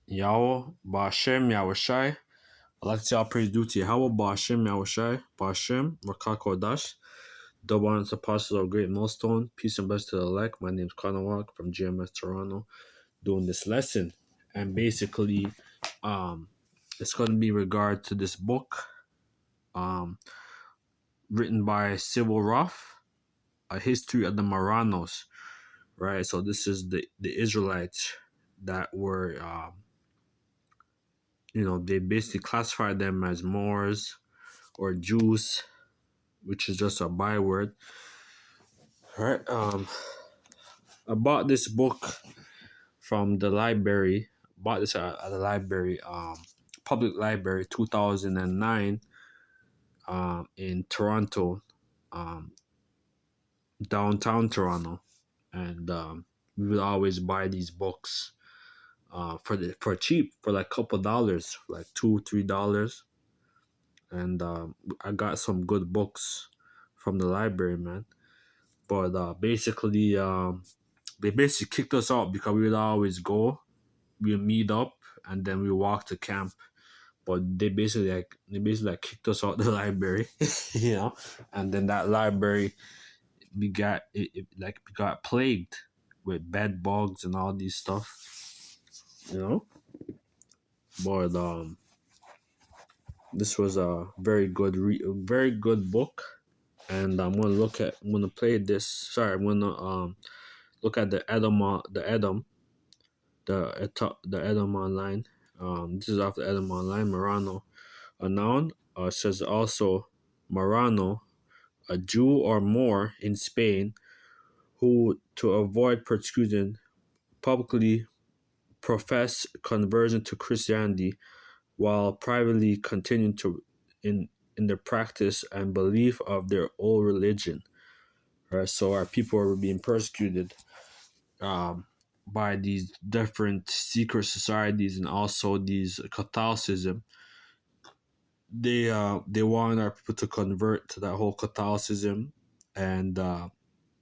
Yahweh Ba'ashem Yahushai. I'd like to say all praise due to Yahweh Ba'ashem Yahushai Ba'ashem Rakakodash. Double honors apostles of Great Millstone. Peace and blessings to the elect. My name is Connor Walk from GMS Toronto, doing this lesson. And basically, it's going to be regard to this book written by Sybil Roth, A History of the Marranos. Right? So this is the Israelites that were... they basically classified them as Moors or Jews, which is just a byword. Right. I bought this book from the library. Bought this at the library, public library, 2009, in Toronto, downtown Toronto, and we would always buy these books for cheap, for like a couple dollars, like $2-3. And I got some good books from the library, man. But basically, they basically kicked us out because we would always go, we would meet up, and then we walk to camp. But they basically kicked us out the library, And then that library we got plagued with bed bugs and all these stuff. But this was a very good book, and I'm gonna play this. Sorry, I'm gonna look at the Edom online. This is off the Edom online. Marrano, a noun. Says also Marrano, a Jew or Moor in Spain, who, to avoid persecution, publicly profess conversion to Christianity, while privately continuing in the practice and belief of their old religion. Right, so our people were being persecuted by these different secret societies and also these Catholicism. They wanted our people to convert to that whole Catholicism and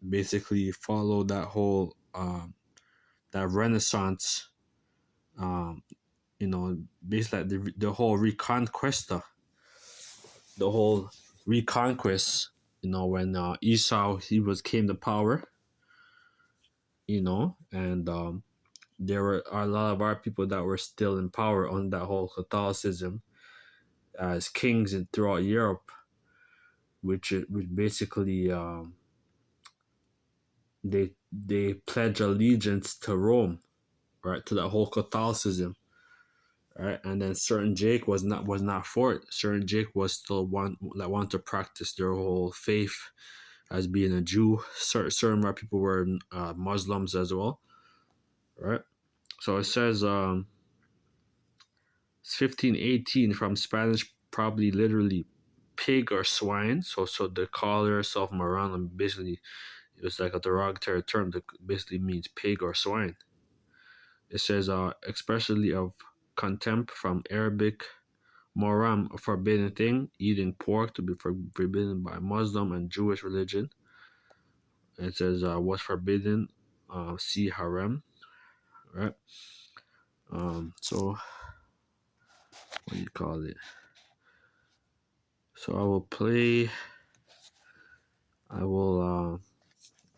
basically follow that whole that Renaissance. Basically like the whole Reconquista, the whole reconquest. When Esau came to power. And there were a lot of our people that were still in power on that whole Catholicism as kings throughout Europe, which basically they pledge allegiance to Rome, right, to that whole Catholicism, right, and then certain Jake was not for it. Certain Jake was still one that wanted to practice their whole faith as being a Jew. Certain more people were Muslims as well, right? So it says 1518 from Spanish, probably literally pig or swine. So they call herself Marrano. Basically, it was like a derogatory term that basically means pig or swine. It says especially of contempt from Arabic Moram, a forbidden thing, eating pork to be forbidden by Muslim and Jewish religion. It says what's forbidden, see harem, right? So what do you call it? So I will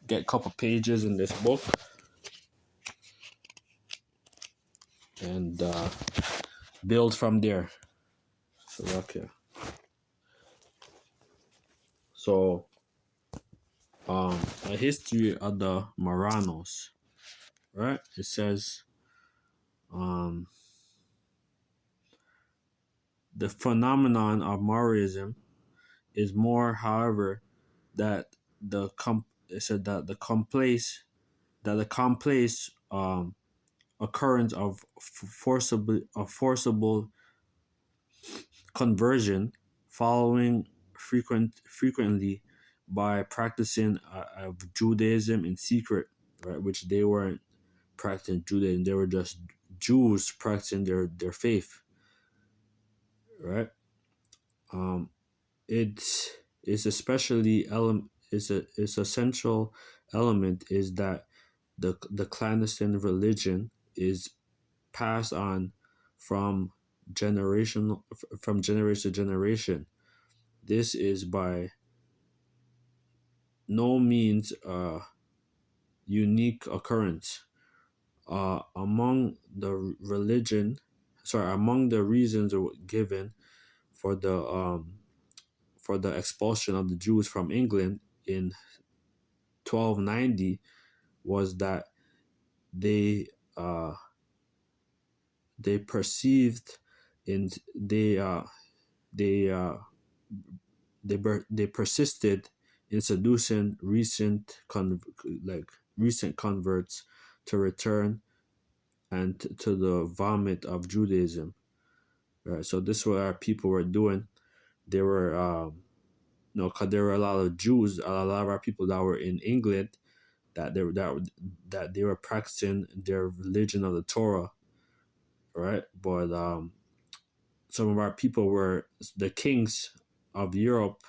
get a couple pages in this book and build from there. So okay. So a history of the Marranos, right? It says the phenomenon of Maorism is more, however, that the complex occurrence of forcible conversion following frequently by practicing of Judaism in secret, right? Which they weren't practicing Judaism; they were just Jews practicing their faith, right? It's especially its essential element is that the clandestine religion is passed on from generation to generation. This is by no means a unique occurrence. Among the reasons given for the expulsion of the Jews from England in 1290 was that they uh, they perceived in they they persisted in seducing recent converts to return and to the vomit of Judaism. Right, so this is what our people were doing. They were, because there were a lot of Jews, a lot of our people that were in England that they were practicing their religion of the Torah, right? But some of our people were the kings of Europe,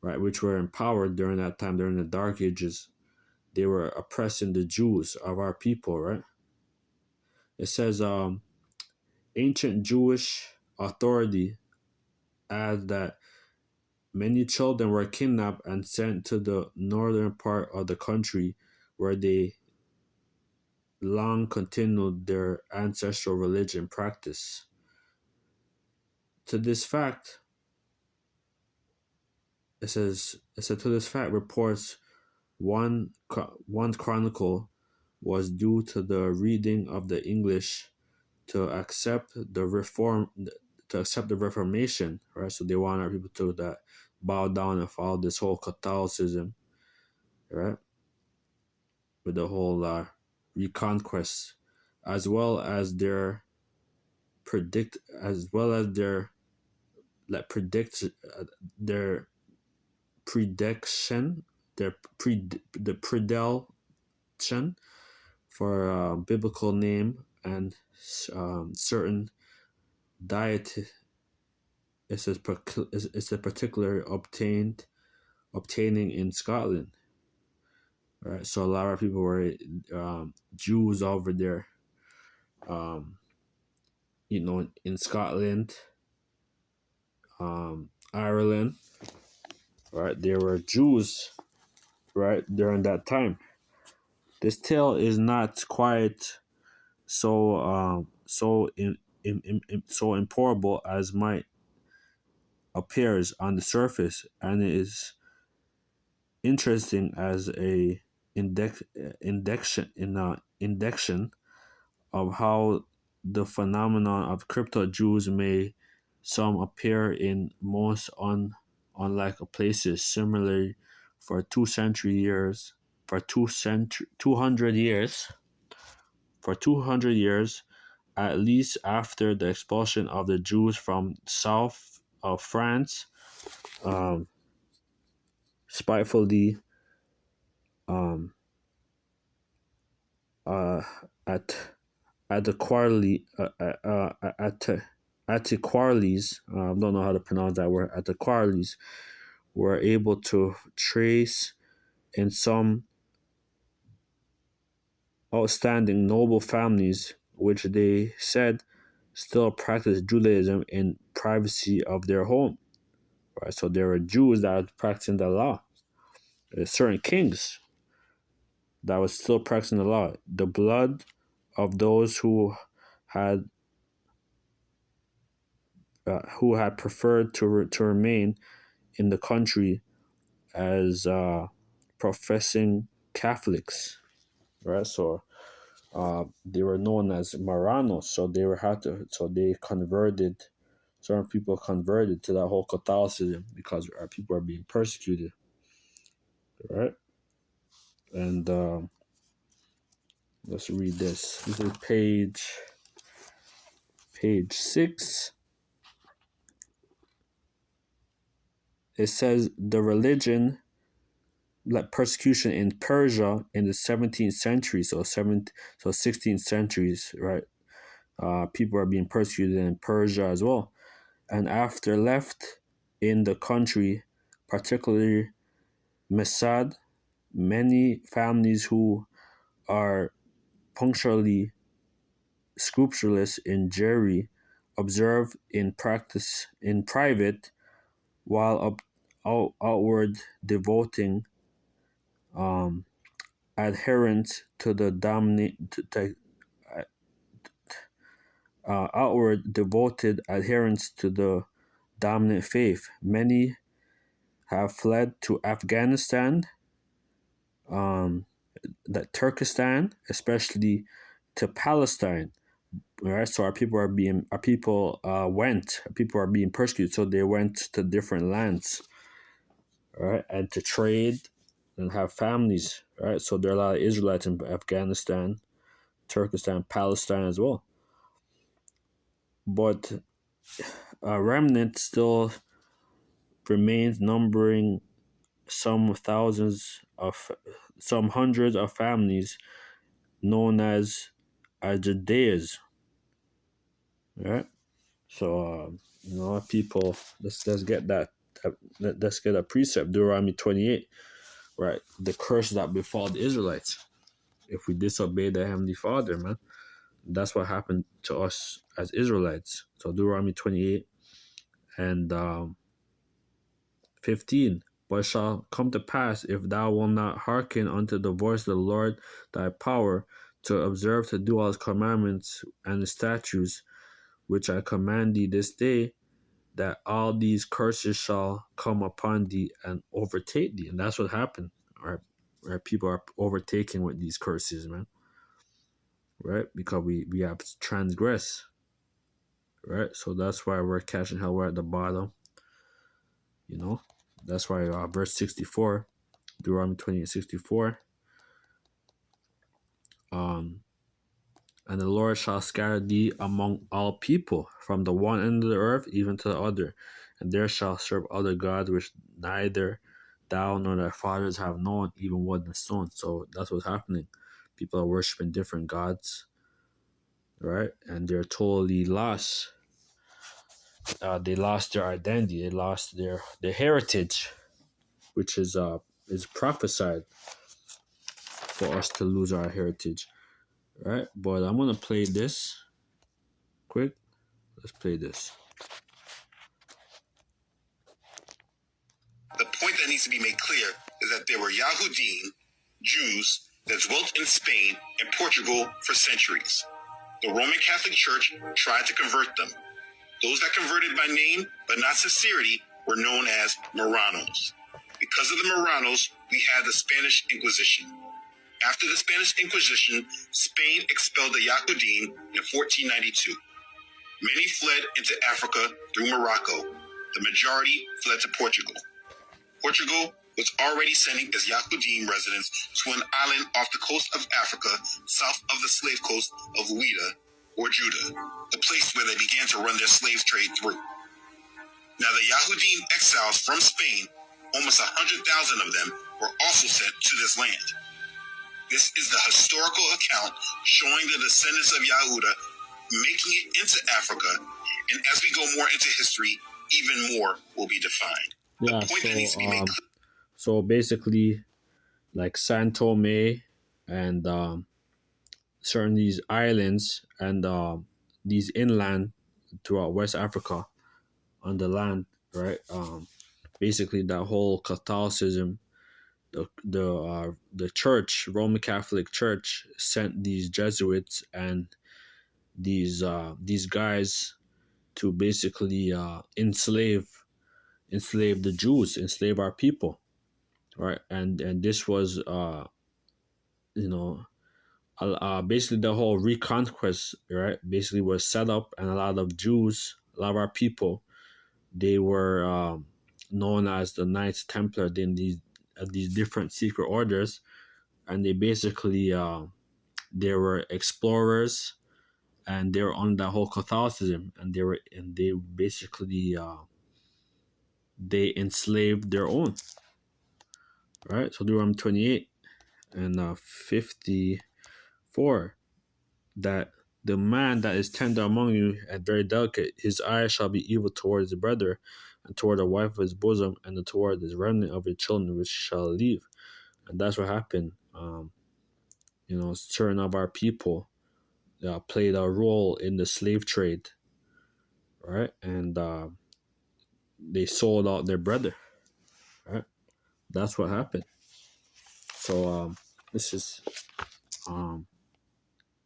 right, which were empowered during that time, during the Dark Ages. They were oppressing the Jews of our people, right? It says ancient Jewish authority adds that many children were kidnapped and sent to the northern part of the country where they long continued their ancestral religion practice. To this fact, it said to this fact reports one chronicle was due to the reading of the English to accept the Reformation, right? So they want our people to that bow down and follow this whole Catholicism, right? With the whole reconquest, as well as their predict, as well as their like predict their prediction, the predilection for biblical name and certain diet. It's a particular obtaining in Scotland. Right, so a lot of people were Jews over there, um, in Scotland, Ireland, right? There were Jews, right, during that time. This tale is not quite so improbable as might appears on the surface, and it is interesting as a indection of how the phenomenon of crypto Jews may some appear in most unlikely places. Similarly, for 200 years, at least after the expulsion of the Jews from south of France, um, spitefully um, uh, at at the quarterly at the quarterlies, I don't know how to pronounce that word. At the quarterlies, were able to trace in some outstanding noble families, which they said still practice Judaism in privacy of their home. Right, so there were Jews that were practicing the law. There's certain kings that was still practicing the law. The blood of those who had preferred to remain in the country as professing Catholics, right? So they were known as Marranos. So they converted. Certain people converted to that whole Catholicism because our people are being persecuted, right? And let's read this. This is page 6. It says the religion, like persecution in Persia in the 17th century, so 16th centuries, right? People are being persecuted in Persia as well, and after left in the country, particularly Masad, many families who are punctually scrupulous in Jerry, observe in practice in private, while outward devoting um, adherence to the outward devoted adherence to the dominant faith. Many have fled to Afghanistan, um, that Turkestan, especially to Palestine. Right, so our people are being persecuted, so they went to different lands, right, and to trade and have families, right. So there are a lot of Israelites in Afghanistan, Turkestan, Palestine as well. But a remnant still remains, numbering some thousands of some hundreds of families known as Judeas, right? So people, let's get let's get a precept, Deuteronomy 28, right? The curse that befall the Israelites if we disobey the Heavenly Father, man. That's what happened to us as Israelites. So Deuteronomy 28 and 15. But it shall come to pass, if thou wilt not hearken unto the voice of the Lord thy power, to observe to do all his commandments and the statutes which I command thee this day, that all these curses shall come upon thee and overtake thee. And that's what happened. Our people are overtaken with these curses, man. Right? Because we have transgressed. Right? So that's why we're catching hell. We're at the bottom. You know? That's why verse 64, Deuteronomy 28:64. Um, and the Lord shall scatter thee among all people, from the one end of the earth even to the other, and there shall serve other gods which neither thou nor thy fathers have known, even wood and stone. So that's what's happening. People are worshiping different gods, right? And they're totally lost. They lost their identity. They lost their heritage, which is prophesied for us to lose our heritage, right? But I'm gonna play this quick. Let's play this. The point that needs to be made clear is that there were Yahudim, Jews, that dwelt in Spain and Portugal for centuries. The Roman Catholic Church tried to convert them. Those that converted by name but not sincerity were known as Marranos. Because of the Marranos, we had the Spanish Inquisition. After the Spanish Inquisition, Spain expelled the Yahudim in 1492. Many fled into Africa through Morocco. The majority fled to Portugal. Portugal was already sending its Yahudim residents to an island off the coast of Africa, south of the slave coast of Ouida, or Judah, the place where they began to run their slave trade through. Now the Yahudim exiles from Spain, almost 100,000 of them, were also sent to this land. This is the historical account showing the descendants of Yahuda making it into Africa, and as we go more into history, even more will be defined. Yeah, the point that needs to be made clear. So basically, like San Tome and certain these islands and these inland throughout West Africa on the land, right? Basically, that whole Catholicism, the church, Roman Catholic Church, sent these Jesuits and these guys to basically enslave the Jews, enslave our people, right? And this was basically the whole reconquest, right? Basically was set up, and a lot of Jews, a lot of our people, they were known as the Knights Templar in these different secret orders, and they basically they were explorers, and they were on that whole Catholicism, and they basically they enslaved their own, right? So Deuteronomy 28 and 54, that the man that is tender among you and very delicate, his eye shall be evil towards his brother, and toward the wife of his bosom, and toward the remnant of his children which shall leave. And that's what happened. Certain of our people, played a role in the slave trade, right? And they sold out their brother, right? That's what happened. So this is um,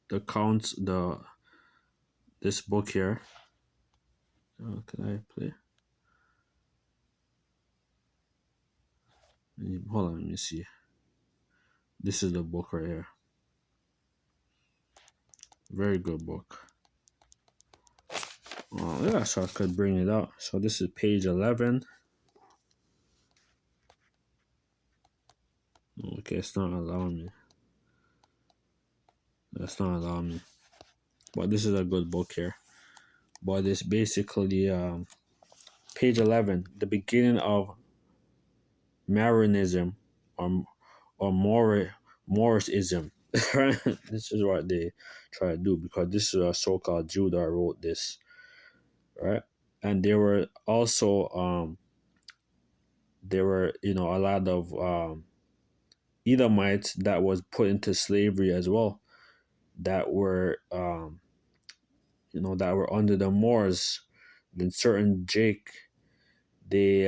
the counts the this book here. Can I play? Hold on, let me see. This is the book right here. Very good book. Yeah, so I could bring it out. So this is page 11. Okay, it's not allowing me. That's not allowing me. But this is a good book here. But it's basically page 11, the beginning of Marranism or Morrisism. This is what they try to do, because this is a so-called Jew that wrote this, right? And there were also a lot of Edomites that was put into slavery as well, that were that were under the Moors. Then certain Jake, they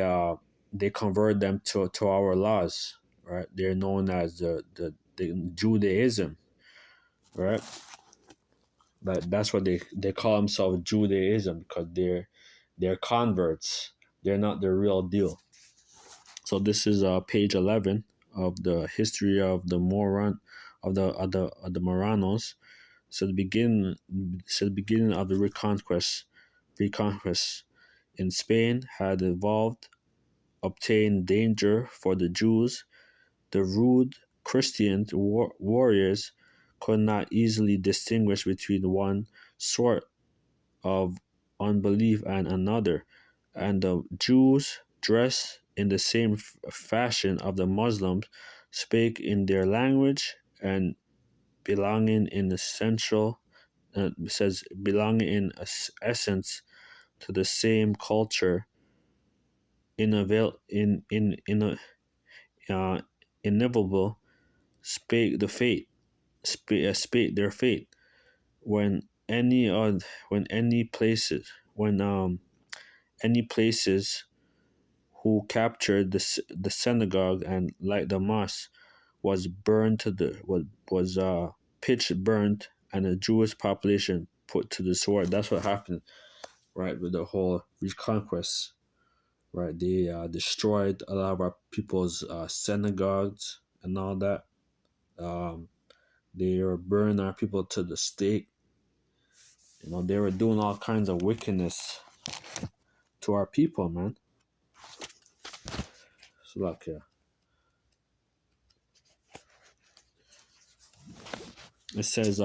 convert them to our laws, right? They're known as the Judaism, right? That's what they call themselves, Judaism, because they're converts. They're not the real deal. So this is page 11 of the history of the Marranos. So the beginning of the reconquest in Spain had evolved, obtained danger for the Jews. The rude Christian warriors could not easily distinguish between one sort of unbelief and another, and the Jews, dressed in the same fashion of the Muslims, spake in their language and belonging in essential says belonging in essence to the same culture, inavail in inevitable spake the fate spake their fate when any places when any places who captured the synagogue and like the mosque was burned to the was pitched burnt, and the Jewish population put to the sword. That's what happened, right, with the whole reconquest, right? They destroyed a lot of our people's synagogues and all that. um, they were burning our people to the stake. They were doing all kinds of wickedness to our people, man. So like, yeah. It says,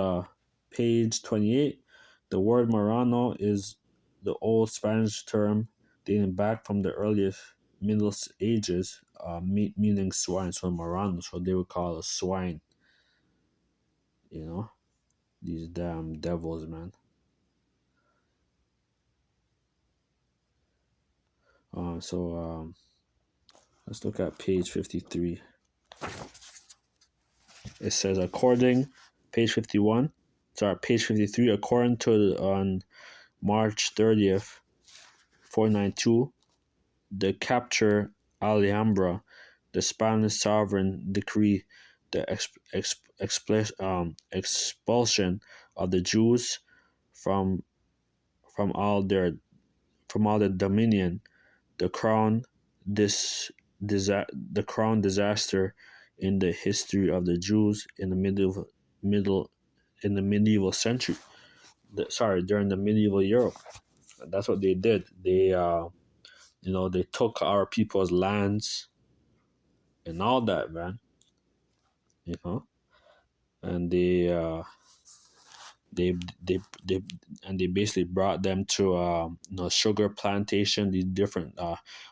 page 28, the word Marrano is the old Spanish term dating back from the earliest Middle Ages, meaning swine. So Marrano, so they would call us swine. These damn devils, man. So let's look at page 53. It says, page 51, page 53, according to on March 30th, 492, the capture Alhambra, the Spanish sovereign decree the expulsion of the Jews from from all their from all the dominion, the crown the crown disaster in the history of the Jews in the middle in the medieval century. During the medieval Europe. That's what they did. They took our people's lands and all that, man. You know, and they they they and they basically brought them to sugar plantation, these different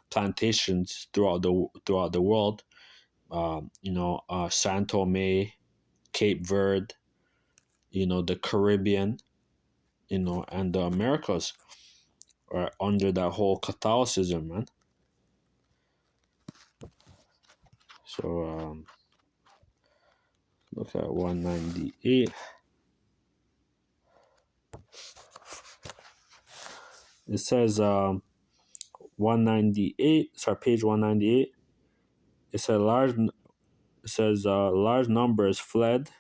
plantations throughout the world. San Tome, Cape Verde, the Caribbean, and the Americas are under that whole Catholicism, man. So look at 198. It says 198. Sorry, page 198. It says large numbers fled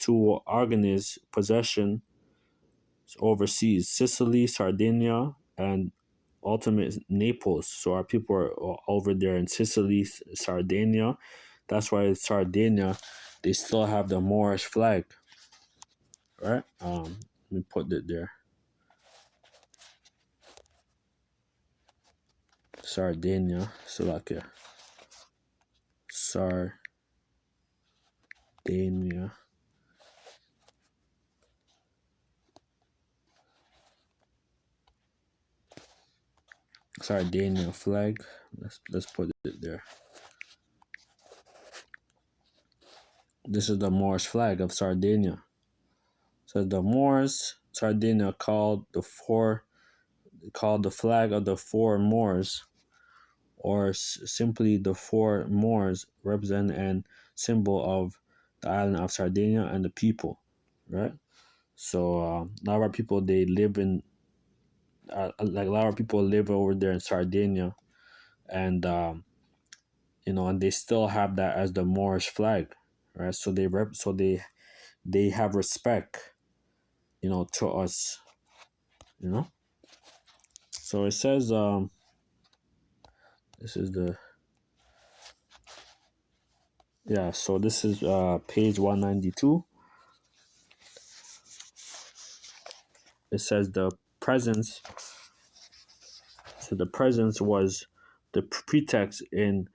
to organize possession overseas, Sicily, Sardinia, and ultimate Naples. So our people are over there in Sicily, Sardinia. That's why Sardinia, they still have the Moorish flag, right? Let me put it there. Sardinia, Slovakia. Sardinia. Sardinia flag. Let's put it there. This is the Moorish flag of Sardinia. So the Moors, Sardinia called the flag of the four Moors, or simply the four Moors, represent and symbol of the island of Sardinia and the people, right? So a lot of our people, they live in like a lot of people live over there in Sardinia, and and they still have that as the Moorish flag, right? So they have respect, to us, you know. So it says this is the yeah. So this is page 192. It says the presence. So the presence was the pretext in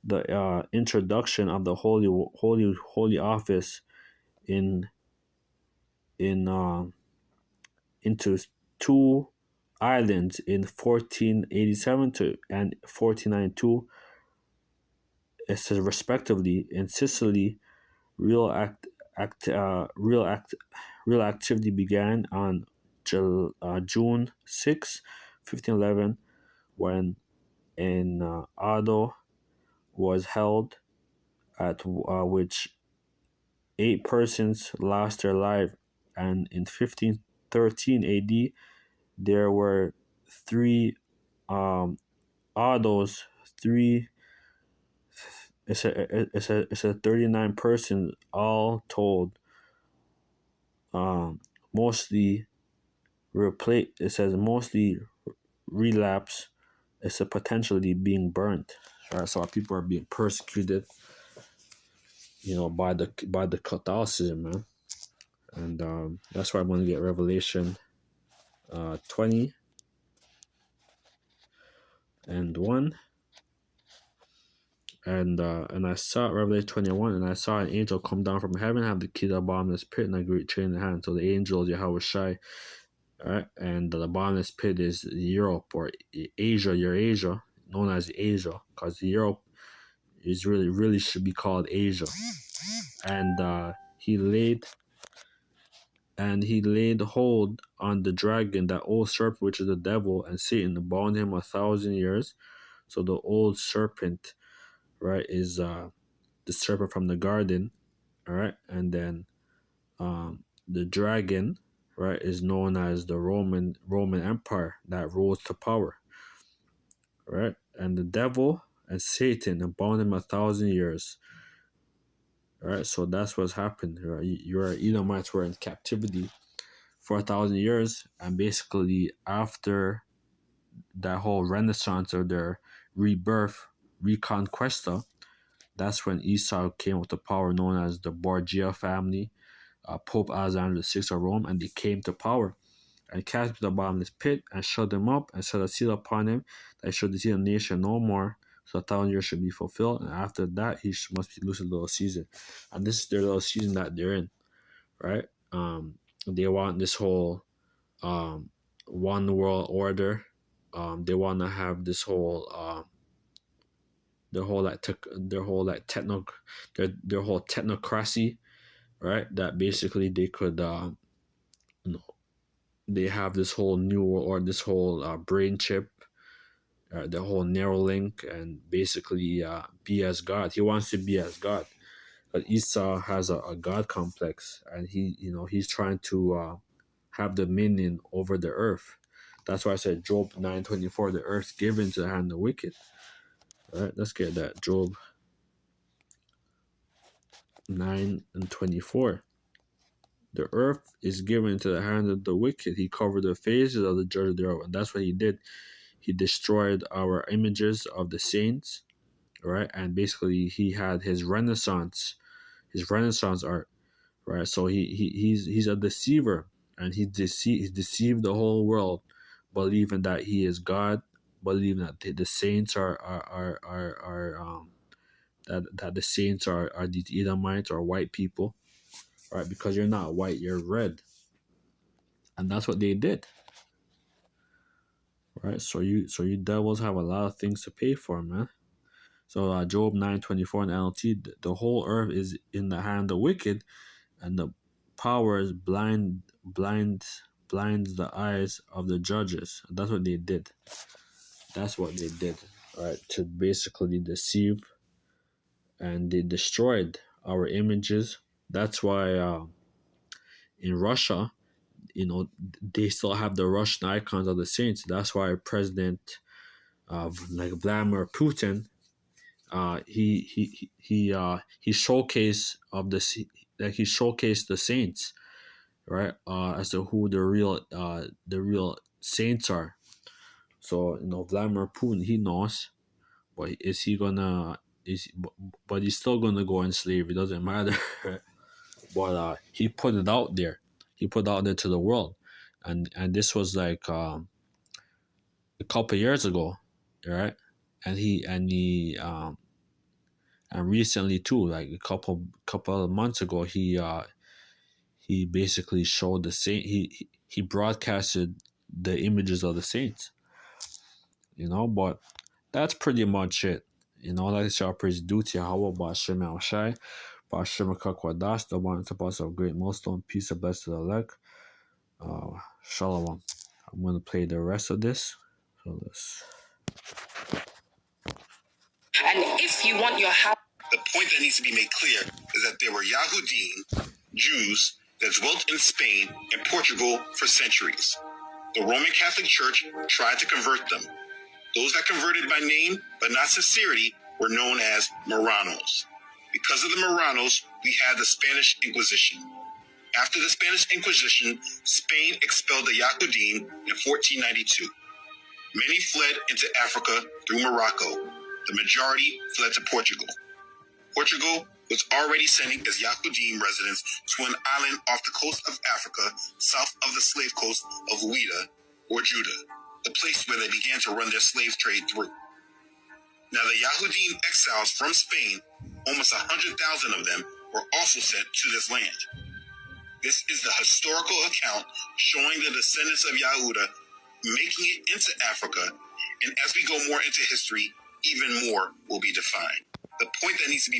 the introduction of the holy office in in into two islands in 1487 to and 1492. It says respectively in Sicily. Real act, act real act real activity began on June 6, 1511, when an auto was held at which 8 persons lost their life, and in 1513 AD there were three autos, three. It's a 39 person all told. Mostly replay. It says mostly relapse. It's a potentially being burnt. Right, so our people are being persecuted, by the Catholicism, man. And that's why I'm going to get Revelation 20 and 1. And I saw Revelation 21, and I saw an angel come down from heaven, have the key to the bottomless pit, and a great chain in the hand. So the angel is Yahweh Shai, right? And the bottomless pit is Europe, or Asia, Eurasia, known as Asia, because Europe is really should be called Asia. And he laid hold on the dragon, that old serpent, which is the devil and Satan, bound him 1,000 years. So the old serpent, right, is the serpent from the garden, all right, and then the dragon, right, is known as the Roman Empire that rose to power, right, and the devil and Satan bound him 1,000 years. All right, so that's what's happened. Right? Your Edomites were in captivity for 1,000 years, and basically after that whole renaissance or their rebirth, reconquesta, that's when Esau came with the power, known as the Borgia family, Pope Alexander VI of Rome, and they came to power and cast him to the bottomless pit and shut him up and set a seal upon him that he should deceive the nation no more. So 1,000 years should be fulfilled, and after that he must be loose a little season. And this is their little season that they're in, right? They want this whole one world order. They want to have this whole their whole technocracy, right? That basically they could they have this whole new world, or this whole brain chip, the whole Neuralink, and basically be as God. He wants to be as God. But Esau has a God complex, and he's trying to have dominion over the earth. That's why I said Job 9:24, the earth given to the hand of the wicked. All right, let's get that. Job 9:24. The earth is given into the hand of the wicked. He covered the faces of the judges thereof. And that's what he did. He destroyed our images of the saints, right? And basically he had his Renaissance art, right? So he's a deceiver, and he deceived the whole world, believing that he is God, believing that the saints are that the saints are these Edomites or white people, right? Because you're not white, you're red, and that's what they did, right? So you devils have a lot of things to pay for, man. So Job 9:24 in NLT, the whole earth is in the hand of the wicked, and the powers blinds the eyes of the judges. That's what they did. That's what they did, right? To basically deceive, and they destroyed our images. That's why in Russia, they still have the Russian icons of the saints. That's why President like Vladimir Putin, he showcased he showcased the saints, right? As to who the real saints are. So Vladimir Putin, he knows, but is he gonna but he's still gonna go enslave. It doesn't matter. But he put it out there. He put it out there to the world, and this was like a couple years ago, right? And recently too, like a couple of months ago, he basically showed the saint. He broadcasted the images of the saints, But that's pretty much it. Like shall praise due to Yahweh, Ba'ashem Shai, Ba'ashem Kakwadas, the one to pass of great milestone, peace and blessed to the elect. Shalom. I'm gonna play the rest of this. So let's. And if you want your house. The point that needs to be made clear is that there were Yahudim, Jews, that dwelt in Spain and Portugal for centuries. The Roman Catholic Church tried to convert them. Those that converted by name but not sincerity were known as Marranos. Because of the Marranos, we had the Spanish Inquisition. After the Spanish Inquisition, Spain expelled the Yahudim in 1492. Many fled into Africa through Morocco. The majority fled to Portugal. Portugal was already sending its Yahudim residents to an island off the coast of Africa, south of the slave coast of Ouida or Judah, the place where they began to run their slave trade through. Now the Yahudim exiles from Spain, almost 100,000 of them, were also sent to this land. This is the historical account showing the descendants of Yahudah making it into Africa, and as we go more into history, even more will be defined. The point that needs to be made